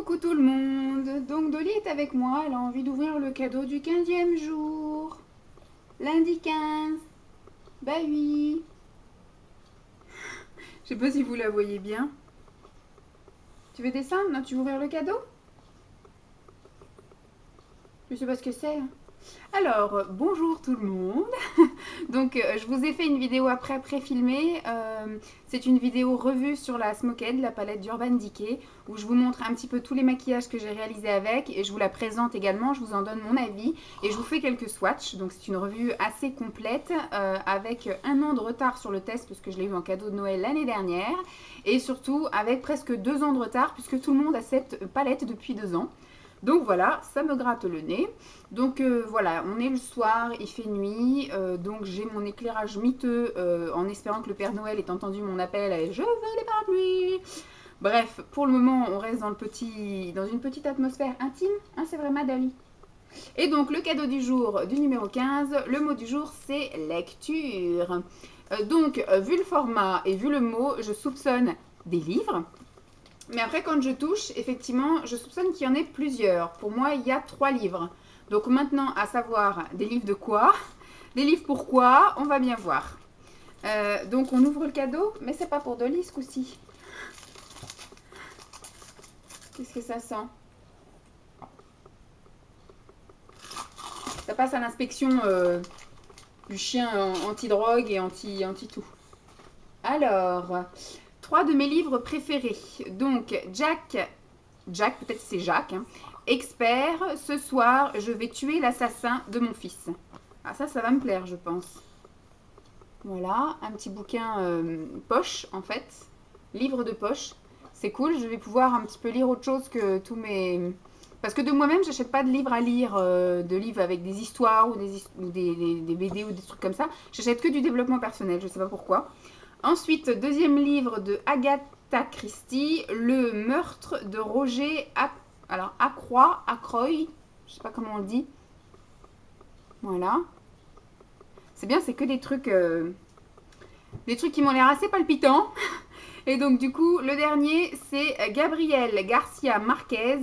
Coucou tout le monde. Donc Dolly est avec moi, elle a envie d'ouvrir le cadeau du 15e jour. Lundi 15. Bah oui. Je sais pas si vous la voyez bien. Tu veux descendre? Non, tu veux ouvrir le cadeau? Je sais pas ce que c'est, hein. Alors, bonjour tout le monde. Donc, je vous ai fait une vidéo après pré-filmée. C'est une vidéo revue sur la Smoked, la palette d'Urban Decay, où je vous montre un petit peu tous les maquillages que j'ai réalisés avec et je vous la présente également. Je vous en donne mon avis et je vous fais quelques swatchs. Donc, c'est une revue assez complète avec un an de retard sur le test puisque je l'ai eu en cadeau de Noël l'année dernière et surtout avec presque 2 ans de retard puisque tout le monde a cette palette depuis 2 ans. Donc voilà, ça me gratte le nez. Donc voilà, on est le soir, il fait nuit, donc j'ai mon éclairage miteux en espérant que le Père Noël ait entendu mon appel et je veux des parapluies. Bref, pour le moment, on reste dans une petite atmosphère intime, hein, c'est vrai Madali. Et donc le cadeau du jour du numéro 15, le mot du jour c'est lecture. Donc vu le format et vu le mot, je soupçonne des livres. Mais après, quand je touche, effectivement, je soupçonne qu'il y en ait plusieurs. Pour moi, il y a 3 livres. Donc maintenant, à savoir des livres de quoi, des livres pourquoi, on va bien voir. Donc on ouvre le cadeau, mais c'est pas pour Dolly ce coup-ci. Qu'est-ce que ça sent? Ça passe à l'inspection du chien anti-drogue et anti-tout. Alors, 3 de mes livres préférés. Donc, Jack, peut-être c'est Jacques, hein. Expert, ce soir, je vais tuer l'assassin de mon fils. Ah ça va me plaire, je pense. Voilà, un petit bouquin poche, en fait. Livre de poche. C'est cool, je vais pouvoir un petit peu lire autre chose que tous mes... Parce que de moi-même, j'achète pas de livres à lire, de livres avec des histoires ou des BD ou des trucs comme ça. J'achète que du développement personnel, je sais pas pourquoi. Ensuite, deuxième livre de Agatha Christie, Le meurtre de Roger Ackroyd, je sais pas comment on le dit. Voilà. C'est bien, c'est que des trucs qui m'ont l'air assez palpitants. Et donc du coup, le dernier, c'est Gabriel Garcia Marquez,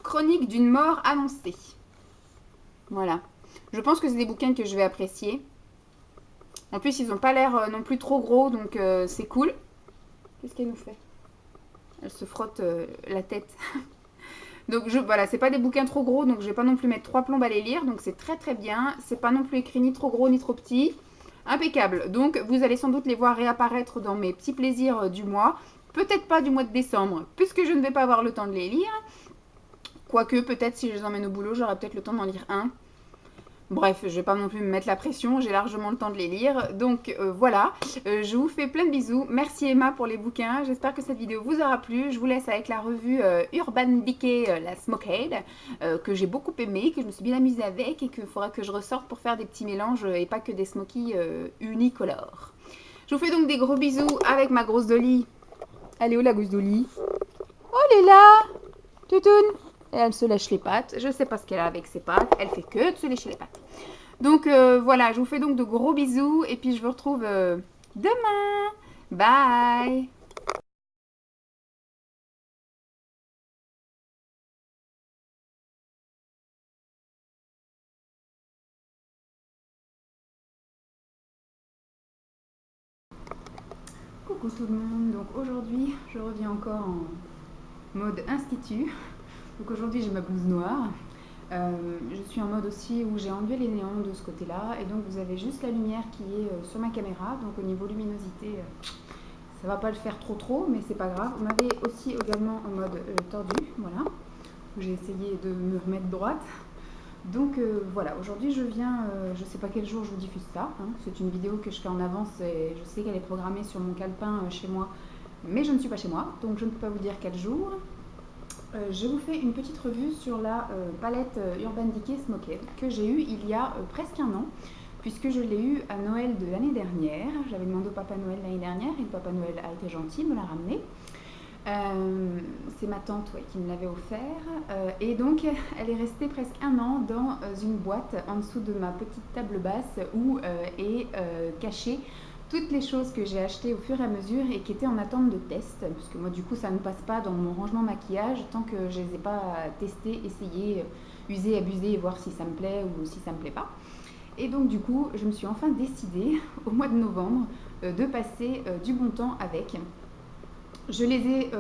Chronique d'une mort annoncée. Voilà. Je pense que c'est des bouquins que je vais apprécier. En plus, ils n'ont pas l'air non plus trop gros, donc c'est cool. Qu'est-ce qu'elle nous fait? Elle se frotte la tête. Donc voilà, c'est pas des bouquins trop gros, donc je vais pas non plus mettre 3 plombes à les lire, donc c'est très très bien. C'est pas non plus écrit ni trop gros ni trop petit. Impeccable. Donc vous allez sans doute les voir réapparaître dans mes petits plaisirs du mois. Peut-être pas du mois de décembre, puisque je ne vais pas avoir le temps de les lire. Quoique, peut-être si je les emmène au boulot, j'aurai peut-être le temps d'en lire un. Bref, je vais pas non plus me mettre la pression, j'ai largement le temps de les lire. Donc voilà, je vous fais plein de bisous. Merci Emma pour les bouquins. J'espère que cette vidéo vous aura plu. Je vous laisse avec la revue Urban Decay, la Smoked, que j'ai beaucoup aimé, que je me suis bien amusée avec et qu'il faudra que je ressorte pour faire des petits mélanges et pas que des smokies unicolores. Je vous fais donc des gros bisous avec ma grosse Dolly. Elle est où la grosse Dolly? Oh, elle est là! Toutoune! Et elle se lèche les pattes. Je sais pas ce qu'elle a avec ses pattes. Elle fait que de se lécher les pattes. Donc voilà, je vous fais donc de gros bisous. Et puis je vous retrouve demain. Bye. Coucou tout le monde. Donc aujourd'hui, je reviens encore en mode institut. Donc aujourd'hui, j'ai ma blouse noire. Je suis en mode aussi où j'ai enlevé les néons de ce côté-là. Et donc vous avez juste la lumière qui est sur ma caméra. Donc au niveau luminosité, ça va pas le faire trop, mais c'est pas grave. On m'avait aussi également en mode tordu, voilà. J'ai essayé de me remettre droite. Donc voilà, aujourd'hui je viens, je sais pas quel jour je vous diffuse ça, hein. C'est une vidéo que je fais en avance et je sais qu'elle est programmée sur mon calepin chez moi, mais je ne suis pas chez moi, donc je ne peux pas vous dire quel jour. Je vous fais une petite revue sur la palette Urban Decay Smoked que j'ai eue il y a presque un an, puisque je l'ai eue à Noël de l'année dernière. J'avais demandé au Papa Noël l'année dernière et le Papa Noël a été gentil, me l'a ramené. C'est ma tante qui me l'avait offert et donc elle est restée presque un an dans une boîte en dessous de ma petite table basse où est caché toutes les choses que j'ai achetées au fur et à mesure et qui étaient en attente de test, parce que moi du coup ça ne passe pas dans mon rangement maquillage tant que je ne les ai pas testés, essayés, usés, abusés et voir si ça me plaît ou si ça me plaît pas. Et donc du coup je me suis enfin décidée au mois de novembre de passer du bon temps avec. Je les ai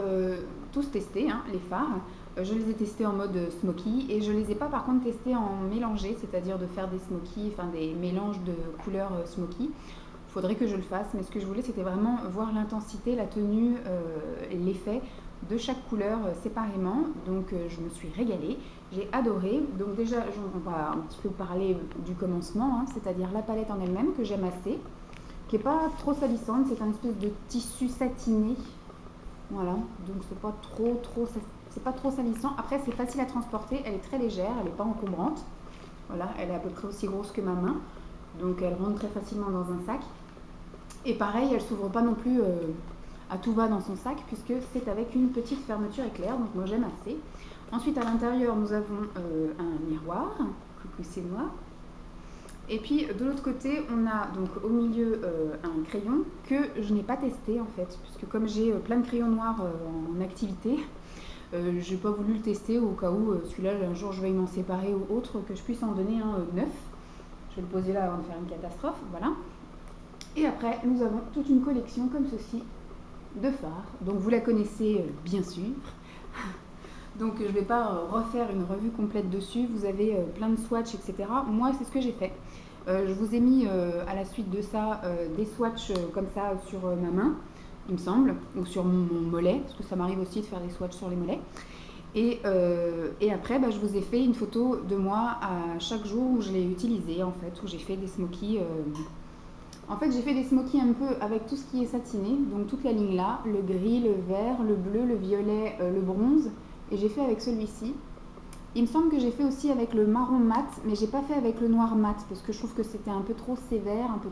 tous testés, hein, les fards. Je les ai testés en mode smoky et je les ai pas par contre testés en mélangé, c'est-à-dire de faire des smoky, enfin des mélanges de couleurs smoky. Il faudrait que je le fasse, mais ce que je voulais c'était vraiment voir l'intensité, la tenue, l'effet de chaque couleur séparément. Donc je me suis régalée, j'ai adoré. Donc déjà on va un petit peu parler du commencement, hein, c'est-à-dire la palette en elle-même que j'aime assez, qui n'est pas trop salissante, c'est un espèce de tissu satiné. Voilà, donc c'est pas trop salissant. Après c'est facile à transporter, elle est très légère, elle n'est pas encombrante. Voilà, elle est à peu près aussi grosse que ma main, donc elle rentre très facilement dans un sac. Et pareil, elle s'ouvre pas non plus à tout va dans son sac, puisque c'est avec une petite fermeture éclair, donc moi j'aime assez. Ensuite à l'intérieur nous avons un miroir, coucou c'est moi. Et puis de l'autre côté, on a donc au milieu un crayon que je n'ai pas testé en fait, puisque comme j'ai plein de crayons noirs en activité, j'ai pas voulu le tester au cas où celui-là un jour je vais m'en séparer ou autre, que je puisse en donner un neuf. Je vais le poser là avant de faire une catastrophe, voilà. Et après nous avons toute une collection comme ceci de fards, donc vous la connaissez bien sûr. Donc je ne vais pas refaire une revue complète dessus, vous avez plein de swatchs, etc. Moi c'est ce que j'ai fait. Je vous ai mis à la suite de ça des swatchs comme ça sur ma main, il me semble, ou sur mon mollet, parce que ça m'arrive aussi de faire des swatchs sur les mollets. Et après, je vous ai fait une photo de moi à chaque jour où je l'ai utilisé, en fait, où j'ai fait des smokies. En fait, j'ai fait des smokies un peu avec tout ce qui est satiné, donc toute la ligne là, le gris, le vert, le bleu, le violet, le bronze. Et j'ai fait avec celui-ci. Il me semble que j'ai fait aussi avec le marron mat, mais j'ai pas fait avec le noir mat parce que je trouve que c'était un peu trop sévère, un peu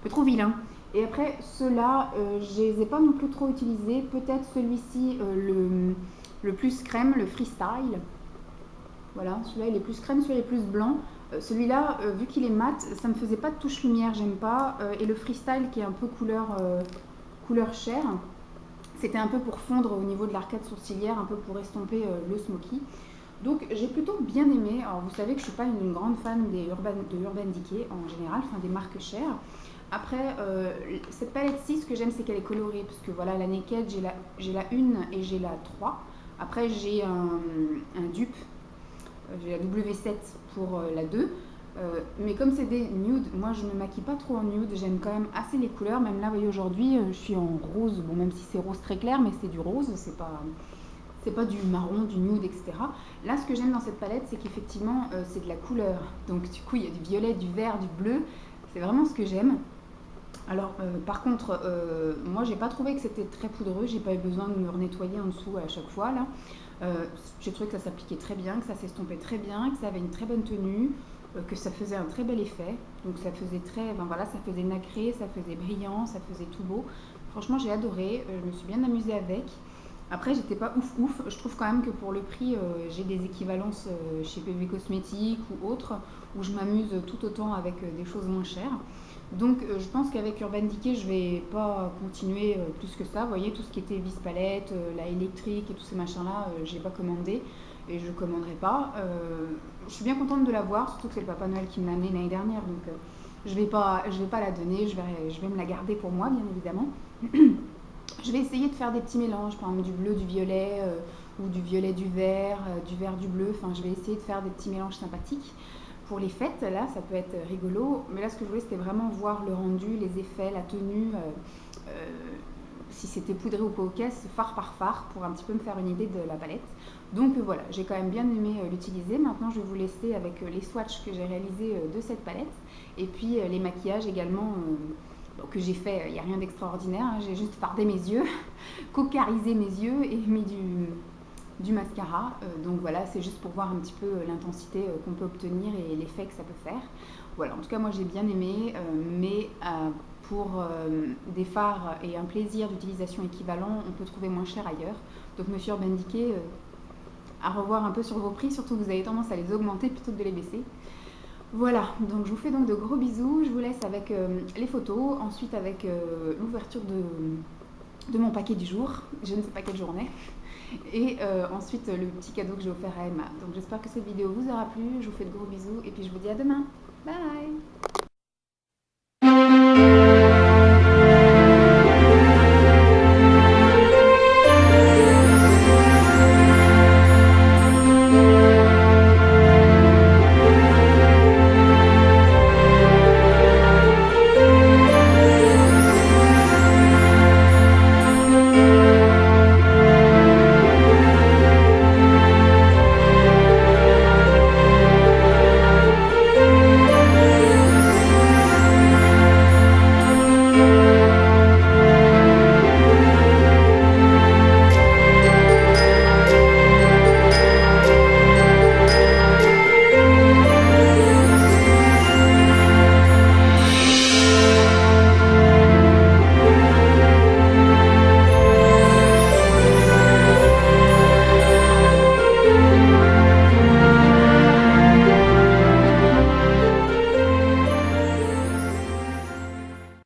trop vilain. Et après, ceux-là, je les ai pas non plus trop utilisés. Peut-être celui-ci, le plus crème, le freestyle. Voilà, celui-là il est plus crème, celui-là il est plus blanc. Celui-là, vu qu'il est mat, ça me faisait pas de touche lumière, j'aime pas. Et le freestyle qui est un peu couleur chair, c'était un peu pour fondre au niveau de l'arcade sourcilière, un peu pour estomper le smoky. Donc j'ai plutôt bien aimé. Alors vous savez que je suis pas une grande fan de Urban Decay en général, enfin des marques chères. Après, cette palette-ci, ce que j'aime c'est qu'elle est colorée, parce que voilà, la Naked, j'ai la 1 et j'ai la 3. Après j'ai un dupe, j'ai la W7 pour la 2. Mais comme c'est des nudes, moi je ne maquille pas trop en nude, j'aime quand même assez les couleurs. Même là, vous voyez, aujourd'hui, je suis en rose, bon, même si c'est rose très clair, mais c'est du rose, c'est pas du marron, du nude, etc. Là, ce que j'aime dans cette palette, c'est qu'effectivement, c'est de la couleur. Donc du coup, il y a du violet, du vert, du bleu, c'est vraiment ce que j'aime. Alors, par contre, moi, j'ai pas trouvé que c'était très poudreux, j'ai pas eu besoin de me renettoyer en dessous à chaque fois, là. J'ai trouvé que ça s'appliquait très bien, que ça s'estompait très bien, que ça avait une très bonne tenue, que ça faisait un très bel effet. Donc ça faisait ça faisait nacré, ça faisait brillant, ça faisait tout beau. Franchement, j'ai adoré, je me suis bien amusée avec. Après, j'étais pas ouf. Je trouve quand même que pour le prix, j'ai des équivalences chez PV Cosmétiques ou autres, où je m'amuse tout autant avec des choses moins chères. Donc je pense qu'avec Urban Decay, je vais pas continuer plus que ça. Vous voyez, tout ce qui était vis palette, la électrique et tous ces machins-là, j'ai pas commandé et je commanderai pas. Je suis bien contente de l'avoir, surtout que c'est le Papa Noël qui me l'a amené l'année dernière, donc je vais pas la donner, je vais me la garder pour moi, bien évidemment. Je vais essayer de faire des petits mélanges, par exemple du bleu, du violet, ou du violet, du vert, du bleu. Enfin, je vais essayer de faire des petits mélanges sympathiques. Pour les fêtes, là, ça peut être rigolo. Mais là, ce que je voulais, c'était vraiment voir le rendu, les effets, la tenue, si c'était poudré ou pas aux caisses, phare par phare, pour un petit peu me faire une idée de la palette. Donc voilà, j'ai quand même bien aimé l'utiliser. Maintenant, je vais vous laisser avec les swatchs que j'ai réalisés de cette palette. Et puis les maquillages également que j'ai fait. Il n'y a rien d'extraordinaire, hein, j'ai juste fardé mes yeux, cocarisé mes yeux et mis du mascara. Donc voilà, c'est juste pour voir un petit peu l'intensité qu'on peut obtenir et l'effet que ça peut faire. Voilà, en tout cas moi j'ai bien aimé, mais pour des fards et un plaisir d'utilisation équivalent, on peut trouver moins cher ailleurs. Donc monsieur Urban Decay, à revoir un peu sur vos prix, surtout que vous avez tendance à les augmenter plutôt que de les baisser. Voilà, donc je vous fais donc de gros bisous. Je vous laisse avec les photos, ensuite avec l'ouverture de mon paquet du jour. Je ne sais pas quelle journée. Et ensuite le petit cadeau que j'ai offert à Emma. Donc j'espère que cette vidéo vous aura plu. Je vous fais de gros bisous et puis je vous dis à demain. Bye!